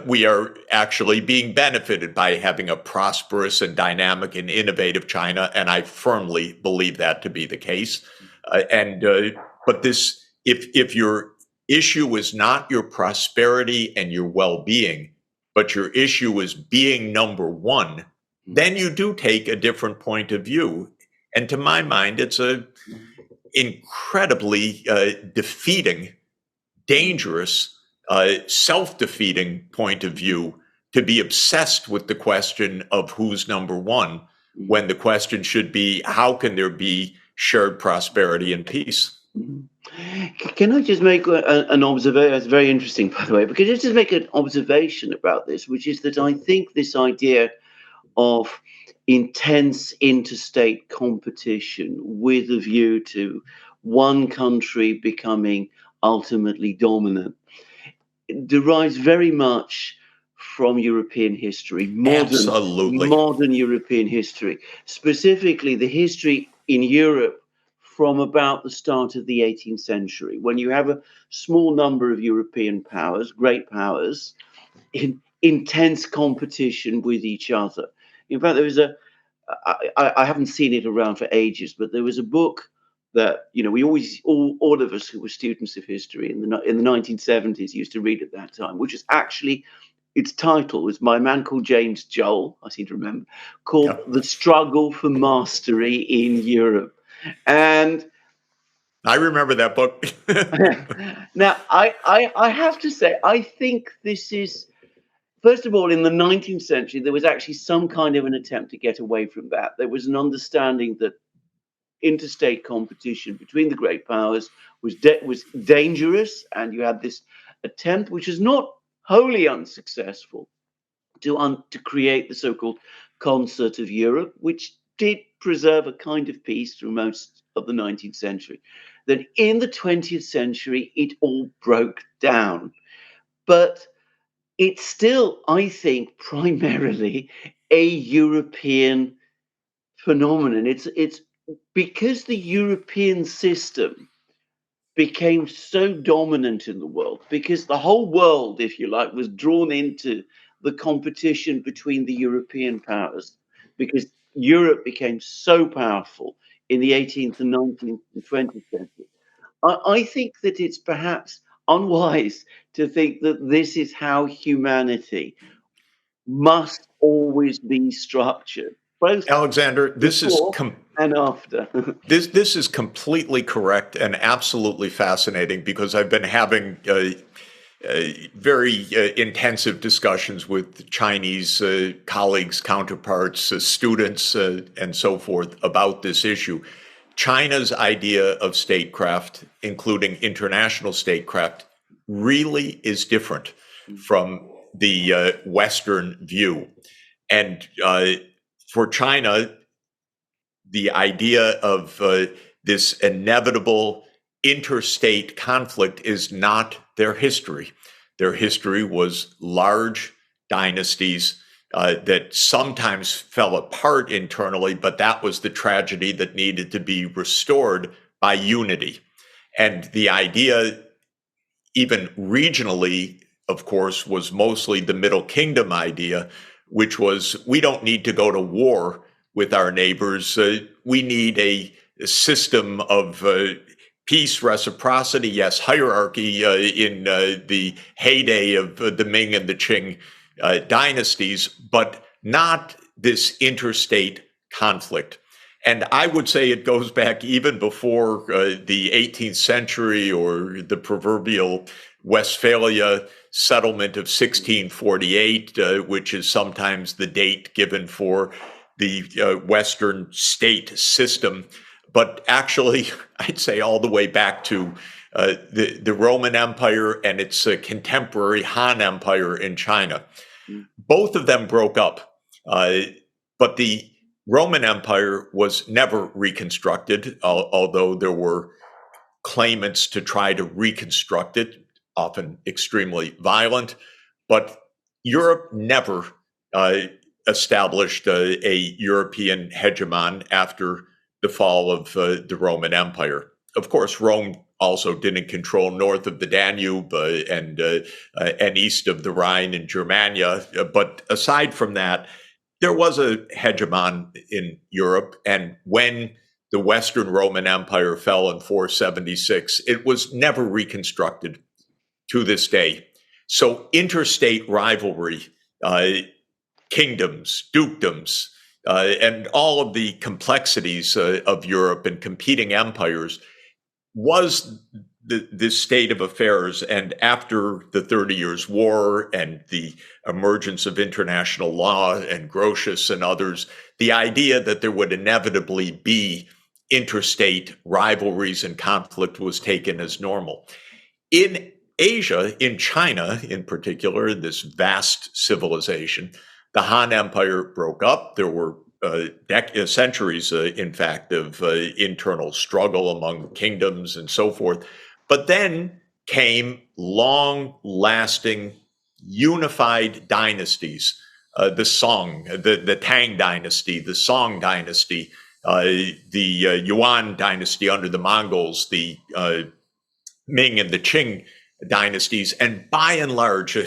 We are actually being benefited by having a prosperous and dynamic and innovative China. And I firmly believe that to be the case. But this, if your issue is not your prosperity and your well-being, but your issue is being number one, then you do take a different point of view. And to my mind, it's a incredibly defeating, dangerous, self-defeating point of view to be obsessed with the question of who's number one, when the question should be, how can there be shared prosperity and peace? Can I just make an observation? That's very interesting, by the way, because just make an observation about this, which is that I think this idea of intense interstate competition with a view to one country becoming ultimately dominant derives very much from European history, modern European history, specifically the history in Europe from about the start of the 18th century, when you have a small number of European powers, great powers, in intense competition with each other. In fact, there was I haven't seen it around for ages, but there was a book that, we always, all of us who were students of history in the 1970s used to read at that time, which is actually, its title was by a man called James Joel, I seem to remember, called The Struggle for Mastery in Europe. And I remember that book. Now, I have to say, I think this is, first of all, in the 19th century, there was actually some kind of an attempt to get away from that. There was an understanding that interstate competition between the great powers was dangerous, and you had this attempt, which is not wholly unsuccessful, to create the so-called Concert of Europe, which did preserve a kind of peace through most of the 19th century. Then in the 20th century, it all broke down. But it's still, I think, primarily a European phenomenon. It's because the European system became so dominant in the world, because the whole world, if you like, was drawn into the competition between the European powers, because Europe became so powerful in the 18th and 19th and 20th century. I think that it's perhaps unwise to think that this is how humanity must always be structured. Both Alexander, this is and after. This is completely correct and absolutely fascinating, because I've been having very intensive discussions with Chinese colleagues, counterparts, students, and so forth about this issue. China's idea of statecraft, including international statecraft, really is different from the Western view. And for China, the idea of this inevitable interstate conflict is not their history. Their history was large dynasties that sometimes fell apart internally, but that was the tragedy that needed to be restored by unity. And the idea, even regionally, of course, was mostly the Middle Kingdom idea, which was, we don't need to go to war with our neighbors. We need a system of peace, reciprocity, yes, hierarchy in the heyday of the Ming and the Qing dynasties, but not this interstate conflict. And I would say it goes back even before the 18th century, or the proverbial Westphalia settlement of 1648, which is sometimes the date given for the Western state system. But actually, I'd say all the way back to the Roman Empire and its contemporary Han Empire in China. Both of them broke up, but the Roman Empire was never reconstructed, although there were claimants to try to reconstruct it, often extremely violent. But Europe never established a European hegemon after the fall of the Roman Empire. Of course, Rome also didn't control north of the Danube and east of the Rhine in Germania. But aside from that, there was a hegemon in Europe. And when the Western Roman Empire fell in 476, it was never reconstructed to this day. So interstate rivalry, kingdoms, dukedoms, and all of the complexities of Europe and competing empires was the state of affairs. And after the 30 Years' War and the emergence of international law and Grotius and others, the idea that there would inevitably be interstate rivalries and conflict was taken as normal. In Asia, in China in particular, this vast civilization, the Han Empire broke up. There were centuries, in fact, of internal struggle among kingdoms and so forth. But then came long-lasting, unified dynasties, the Song, the Tang dynasty, the Song dynasty, the Yuan dynasty under the Mongols, the Ming and the Qing dynasties, and by and large,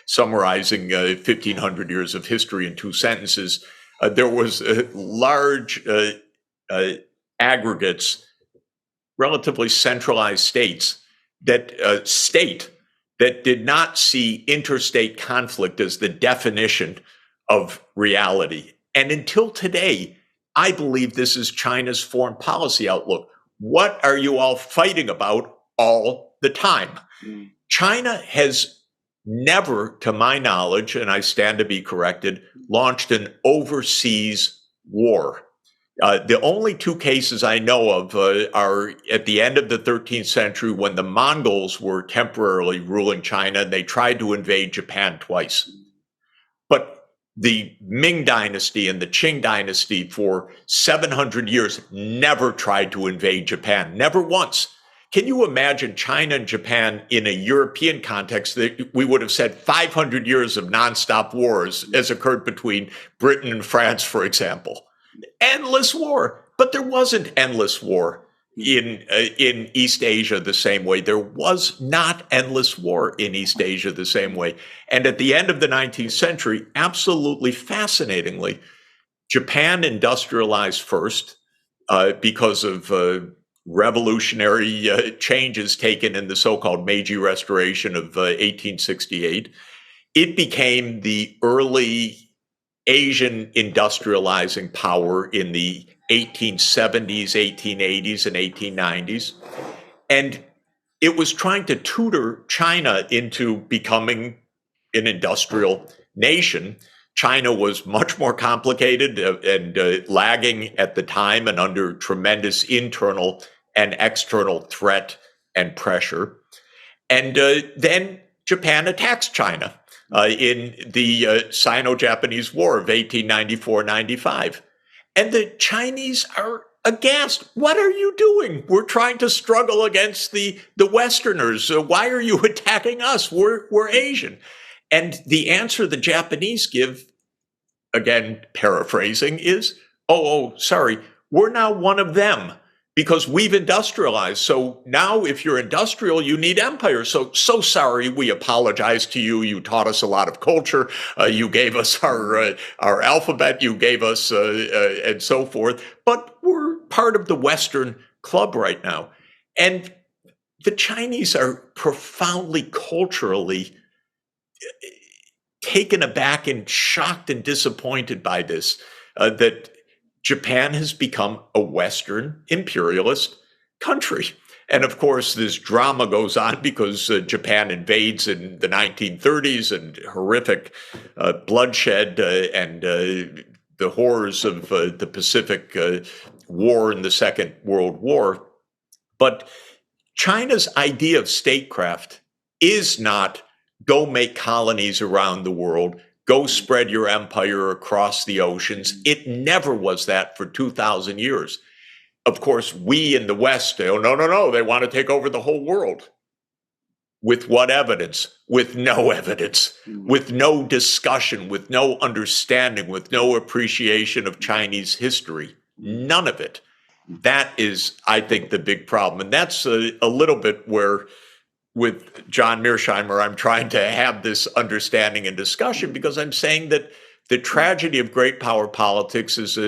summarizing 1,500 years of history in 2 sentences, there was large aggregates, relatively centralized states that did not see interstate conflict as the definition of reality. And until today, I believe this is China's foreign policy outlook. What are you all fighting about all the time? China has never, to my knowledge, and I stand to be corrected, launched an overseas war. The only 2 cases I know of are at the end of the 13th century when the Mongols were temporarily ruling China. They tried to invade Japan twice. But the Ming dynasty and the Qing dynasty for 700 years never tried to invade Japan, never once. Can you imagine China and Japan in a European context? That we would have said 500 years of nonstop wars as occurred between Britain and France, for example. Endless war. But there wasn't endless war in East Asia the same way. There was not endless war in East Asia the same way. And at the end of the 19th century, absolutely fascinatingly, Japan industrialized first because of revolutionary changes taken in the so-called Meiji Restoration of 1868. It became the early Asian industrializing power in the 1870s, 1880s, and 1890s. And it was trying to tutor China into becoming an industrial nation. China was much more complicated and lagging at the time and under tremendous internal and external threat and pressure. And then Japan attacks China in the Sino-Japanese War of 1894-95. And the Chinese are aghast. What are you doing? We're trying to struggle against the Westerners. Why are you attacking us? We're Asian. And the answer the Japanese give, again, paraphrasing, is, sorry, we're now one of them because we've industrialized. So now if you're industrial, you need empire. So sorry, we apologize to you. You taught us a lot of culture. You gave us our alphabet. You gave us and so forth. But we're part of the Western club right now. And the Chinese are profoundly culturally taken aback and shocked and disappointed by this, that Japan has become a Western imperialist country. And of course, this drama goes on because Japan invades in the 1930s and horrific bloodshed and the horrors of the Pacific War and the Second World War. But China's idea of statecraft is not go make colonies around the world, go spread your empire across the oceans. It never was that for 2,000 years. of course, we in the West say, oh, no, they want to take over the whole world. With what evidence? With no evidence, with no discussion, with no understanding, with no appreciation of Chinese history. None of it. That is, I think, the big problem. And that's a little bit where, with John Mearsheimer, I'm trying to have this understanding and discussion, because I'm saying that the tragedy of great power politics is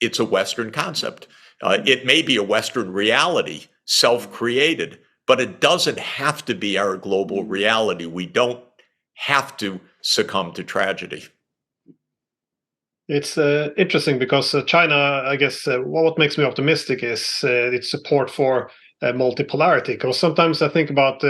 it's a Western concept. It may be a Western reality, self-created, but it doesn't have to be our global reality. We don't have to succumb to tragedy. It's interesting because China, I guess, what makes me optimistic is its support for multipolarity. Because sometimes I think about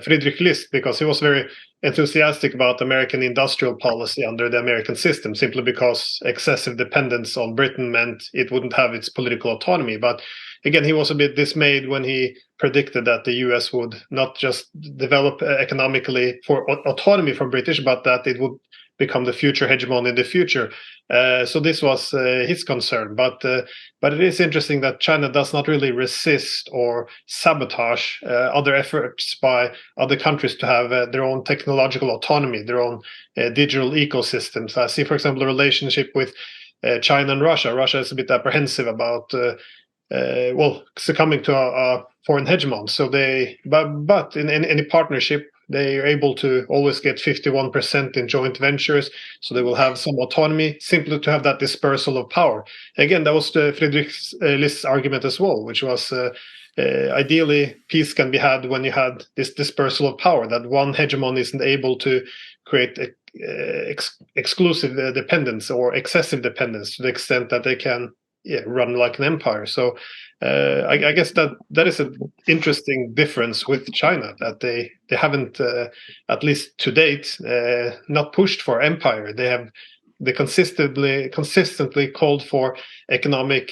Friedrich List, because he was very enthusiastic about American industrial policy under the American system, simply because excessive dependence on Britain meant it wouldn't have its political autonomy. But again, he was a bit dismayed when he predicted that the US would not just develop economically for autonomy from British, but that it would become the future hegemony in the future. So this was his concern. But it is interesting that China does not really resist or sabotage other efforts by other countries to have their own technological autonomy, their own digital ecosystems. I see, for example, the relationship with China and Russia. Russia is a bit apprehensive about succumbing to a foreign hegemon. So but in any partnership, they are able to always get 51% in joint ventures, so they will have some autonomy, simply to have that dispersal of power. Again, that was the Friedrich List's argument as well, which was ideally peace can be had when you had this dispersal of power, that one hegemon isn't able to create exclusive dependence or excessive dependence to the extent that they can run like an empire. So I guess that is an interesting difference with China, that they haven't, at least to date, not pushed for empire. They consistently called for economic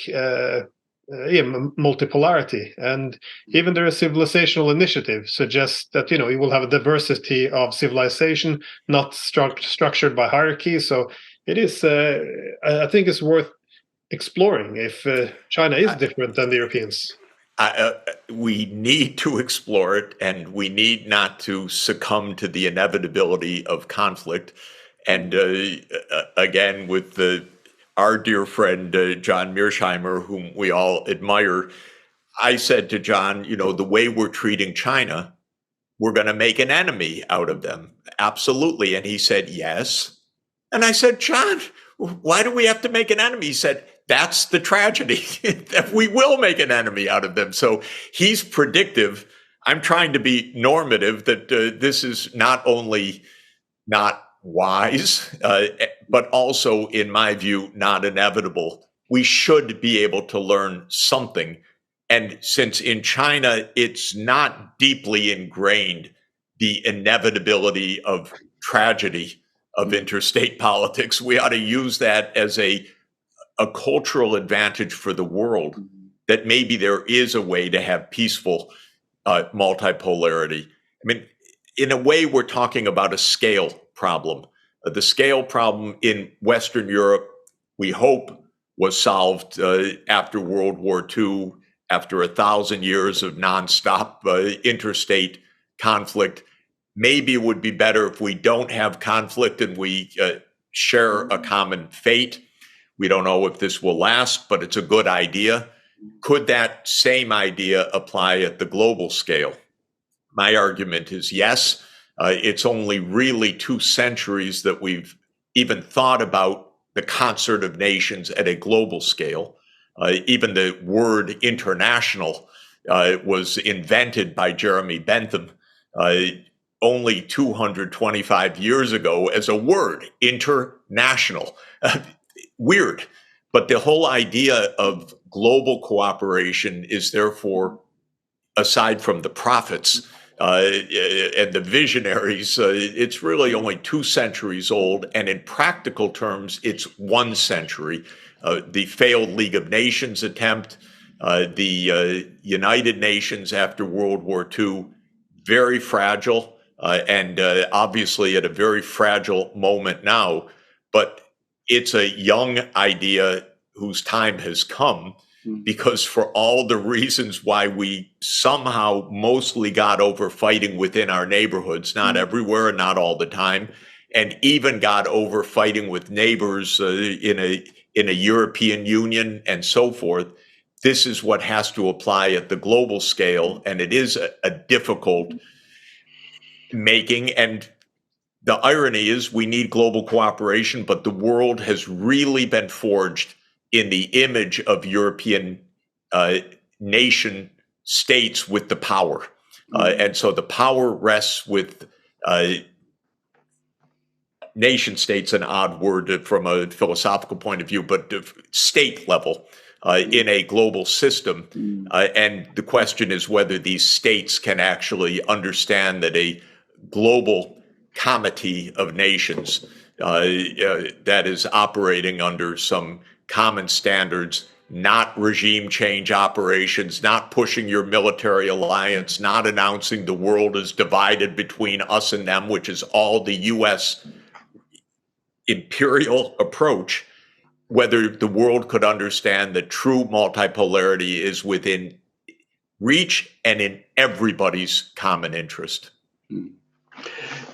multipolarity, and even their civilizational initiative suggests that you will have a diversity of civilization, not structured by hierarchy. So it is, I think, it's worth exploring if China is different than the Europeans. We need to explore it, and we need not to succumb to the inevitability of conflict. And again, with our dear friend John Mearsheimer, whom we all admire, I said to John, the way we're treating China, we're going to make an enemy out of them. Absolutely. And he said, yes. And I said, John, why do we have to make an enemy? He said, that's the tragedy, that we will make an enemy out of them. So he's predictive. I'm trying to be normative, that this is not only not wise, but also, in my view, not inevitable. We should be able to learn something. And since in China, it's not deeply ingrained, the inevitability of tragedy of interstate politics, we ought to use that as a cultural advantage for the world, that maybe there is a way to have peaceful multipolarity. I mean, in a way, we're talking about a scale problem. The scale problem in Western Europe, we hope, was solved after World War II, after 1,000 years of nonstop interstate conflict. Maybe it would be better if we don't have conflict and we share a common fate. We don't know if this will last, but it's a good idea. Could that same idea apply at the global scale? My argument is yes. It's only really 2 centuries that we've even thought about the concert of nations at a global scale. Even the word international was invented by Jeremy Bentham only 225 years ago as a word, international. Weird. But the whole idea of global cooperation is therefore, aside from the prophets and the visionaries, it's really only 2 centuries old. And in practical terms, it's 1 century. The failed League of Nations attempt, the United Nations after World War II, very fragile, and obviously at a very fragile moment now. But it's a young idea whose time has come. because for all the reasons why we somehow mostly got over fighting within our neighborhoods, not everywhere, not all the time, and even got over fighting with neighbors in a European Union and so forth. This is what has to apply at the global scale, and it is a difficult making. And the irony is we need global cooperation, but the world has really been forged in the image of European nation states with the power. And so the power rests with nation states, an odd word from a philosophical point of view, but state level in a global system. And the question is whether these states can actually understand that a global comity of nations that is operating under some common standards, not regime change operations, not pushing your military alliance, not announcing the world is divided between us and them, which is all the U.S. imperial approach, whether the world could understand that true multipolarity is within reach and in everybody's common interest.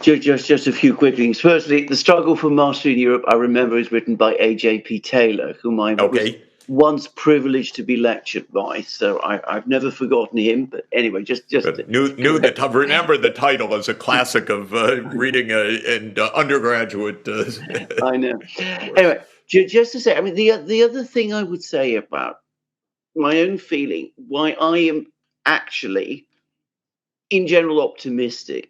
Just a few quick things. Firstly, The Struggle for Mastery in Europe, I remember, is written by A.J.P. Taylor, whom I was once privileged to be lectured by. So I've never forgotten him. But anyway, remember the title as a classic of reading and undergraduate. I know. Anyway, just to say, I mean, the other thing I would say about my own feeling, why I am actually, in general, optimistic,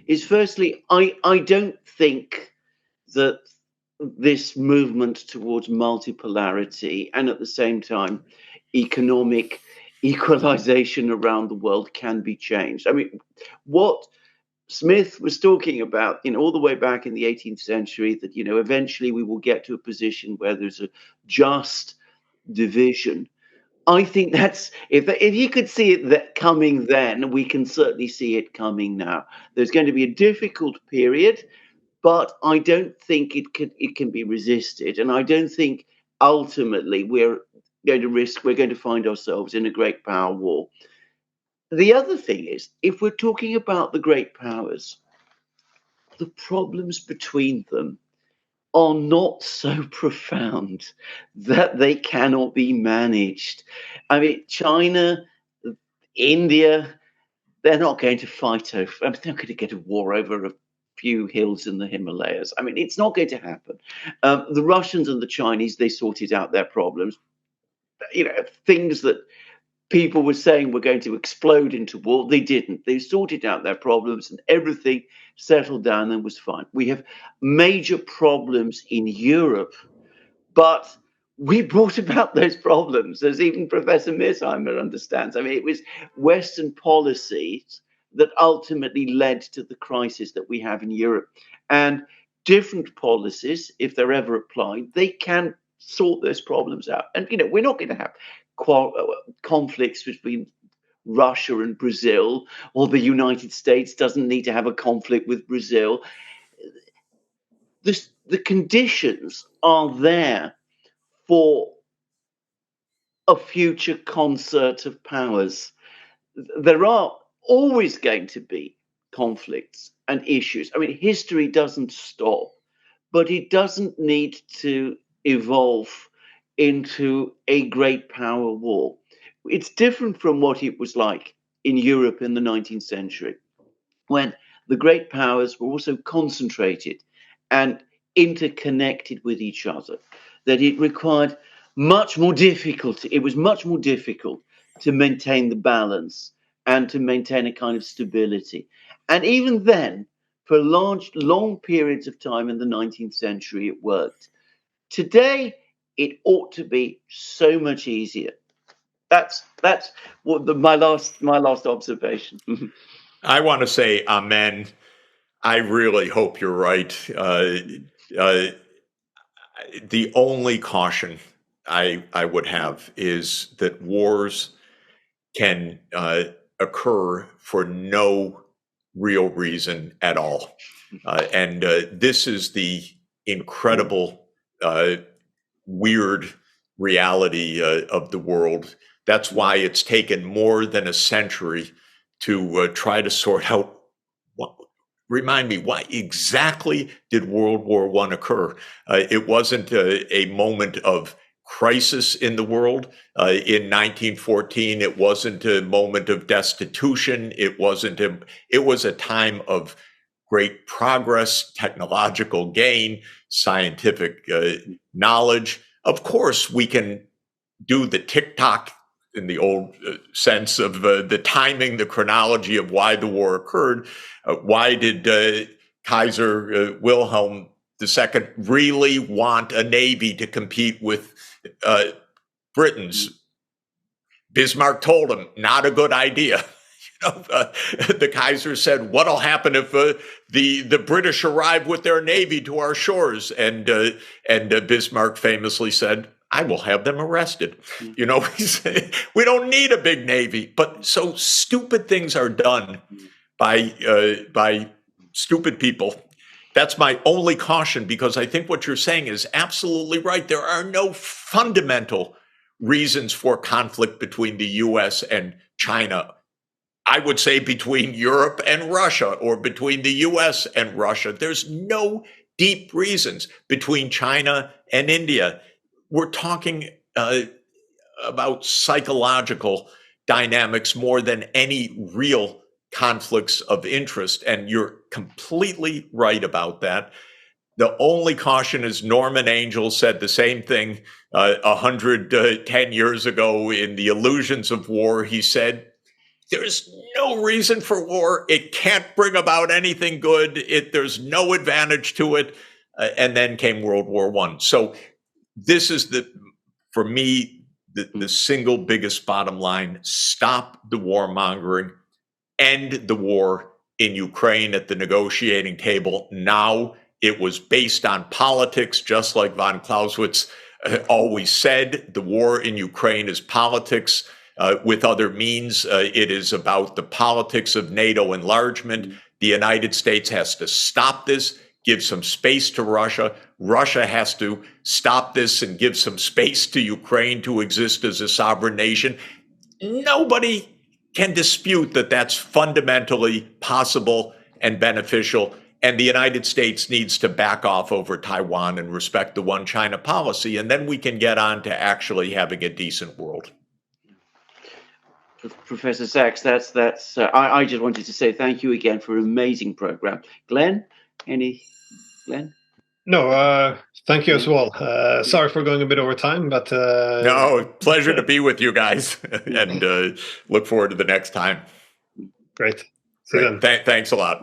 is firstly, I don't think that this movement towards multipolarity and at the same time economic equalization around the world can be changed. I mean, what Smith was talking about, all the way back in the 18th century, that, eventually we will get to a position where there's a just division. I think that's, if you could see it coming then, we can certainly see it coming now. There's going to be a difficult period, but I don't think it can be resisted. And I don't think ultimately we're going to find ourselves in a great power war. The other thing is, if we're talking about the great powers, the problems between them are not so profound that they cannot be managed. I mean, China, India, they're not going to fight over, they're not going to get a war over a few hills in the Himalayas. I mean, it's not going to happen. The Russians and the Chinese, they sorted out their problems. Things that people were saying were going to explode into war, they didn't. They sorted out their problems and everything settled down and was fine. We have major problems in Europe, but we brought about those problems, as even Professor Mearsheimer understands. I mean, it was Western policies that ultimately led to the crisis that we have in Europe. And different policies, if they're ever applied, they can sort those problems out. And, we're not going to have conflicts between Russia and Brazil, or the United States doesn't need to have a conflict with Brazil. The conditions are there for a future concert of powers. There are always going to be conflicts and issues. I mean, history doesn't stop, but it doesn't need to evolve into a great power war. It's different from what it was like in Europe in the 19th century, when the great powers were also concentrated and interconnected with each other, that it required much more difficulty. It was much more difficult to maintain the balance and to maintain a kind of stability. And even then, for long periods of time in the 19th century, it worked. Today, it ought to be so much easier. That's what my last observation. I want to say amen. I really hope you're right. The only caution I would have is that wars can occur for no real reason at all. And this is the incredible, weird reality of the world. That's why it's taken more than a century to try to sort out remind me, why exactly did World War I occur? It wasn't a moment of crisis in the world. In 1914, it wasn't a moment of destitution. It was a time of great progress, technological gain, scientific knowledge. Of course, we can do the tick-tock in the old sense of the timing, the chronology of why the war occurred. Why did Kaiser Wilhelm II really want a navy to compete with Britain's? Bismarck told him, not a good idea. The Kaiser said, what'll happen if the British arrive with their navy to our shores? And Bismarck famously said, I will have them arrested. We don't need a big navy. But so stupid things are done by stupid people. That's my only caution, because I think what you're saying is absolutely right. There are no fundamental reasons for conflict between the US and China. I would say between Europe and Russia, or between the US and Russia. There's no deep reasons between China and India. We're talking about psychological dynamics more than any real conflicts of interest. And you're completely right about that. The only caution is Norman Angell said the same thing 110 years ago in The Illusions of War. He said, there's no reason for war. It can't bring about anything good. There's no advantage to it. And then came World War I. So this is for me, the single biggest bottom line: stop the warmongering, end the war in Ukraine at the negotiating table. Now, it was based on politics, just like von Clausewitz always said. The war in Ukraine is politics with other means. It is about the politics of NATO enlargement. The United States has to stop this, give some space to Russia. Russia has to stop this and give some space to Ukraine to exist as a sovereign nation. Nobody can dispute that that's fundamentally possible and beneficial. And the United States needs to back off over Taiwan and respect the one China policy. And then we can get on to actually having a decent world. Professor Sachs, I just wanted to say thank you again for an amazing program. Glenn? Glenn? No, thank you as well. Sorry for going a bit over time, but no, pleasure to be with you guys, and look forward to the next time. Great. See you then. Thanks a lot.